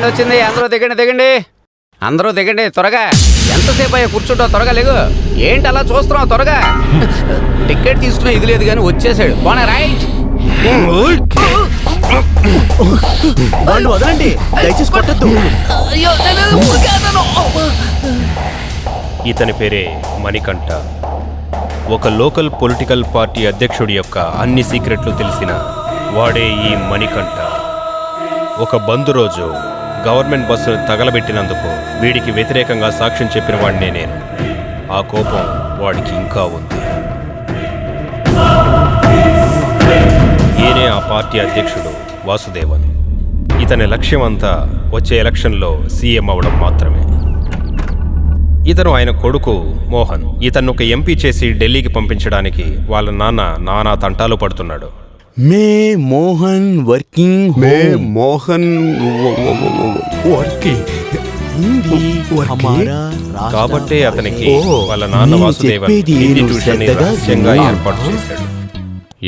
వచ్చింది. అందరూ దిగండి దిగండి, అందరూ దిగండి త్వరగా. ఎంతసేపు అయ్యా కూర్చుంటావు? త్వరగా లేగు. ఏంటి అలా చూస్తున్నావు? త్వరగా టికెట్ తీసుకునే ఇది లేదు కానీ వచ్చేసాడు. పోనా రైట్. వాళ్ళు వదలండి, దయచేసి కొట్టద్దు. ఇతని పేరే మణికంఠ. ఒక లోకల్ పొలిటికల్ పార్టీ అధ్యక్షుడి యొక్క అన్ని సీక్రెట్లు తెలిసిన వాడే ఈ మణికంఠ. ఒక బంద్ రోజు గవర్నమెంట్ బస్సును తగలబెట్టినందుకు వీడికి వ్యతిరేకంగా సాక్ష్యం చెప్పిన వాడినే నేను. ఆ కోపం వాడికి ఇంకా ఉంది. ఈయనే ఆ పార్టీ అధ్యక్షుడు వాసుదేవన్. ఇతని లక్ష్యం అంతా వచ్చే ఎలక్షన్లో సీఎం అవడం మాత్రమే. ఇతను ఆయన కొడుకు మోహన్. ఇతను ఒక ఎంపీ చేసి ఢిల్లీకి పంపించడానికి వాళ్ళ నానా తంటాలు పడుతున్నాడు. మే మోహన్ వర్కింగ్ మే మోహన్ వర్కింగ్ కాబట్టే అతనికి వాళ్ళ నాన్న వాసుదేవన్ హిందీ ట్యూషన్ రహస్యంగా ఏర్పాటు చేశాడు.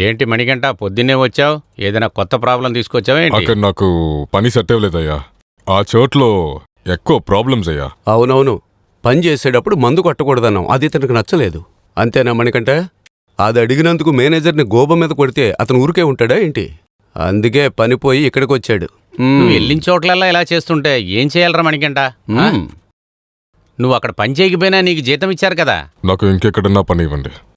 ఏంటి మణికంఠ పొద్దున్నే వచ్చావు? ఏదైనా కొత్త ప్రాబ్లం తీసుకొచ్చావా ఏంటి? అక్కడ నాకు పని సెట్ అవ్వలేదయ్యా. ఆ చోట్లో ఎక్కువ ప్రాబ్లమ్స్ అయ్యా. అవునవును, పని చేసేటప్పుడు మందు కొట్టకూడదన్నాం, అది ఇతనికి నచ్చలేదు. అంతేనా మణికంఠ? అది అడిగినందుకు మేనేజర్ని గోబ మీద కొడితే అతను ఊరికే ఉంటాడా ఏంటి? అందుకే పని పోయి ఇక్కడికి వచ్చాడు. నువ్వు వెళ్ళిన చోట్లల్లా ఇలా చేస్తుంటే ఏం చేయాలరా మణికంఠ? నువ్వు అక్కడ పని చేయకపోయినా నీకు జీతం ఇచ్చారు కదా. నాకు ఇంకెక్కడన్నా పని ఇవ్వండి.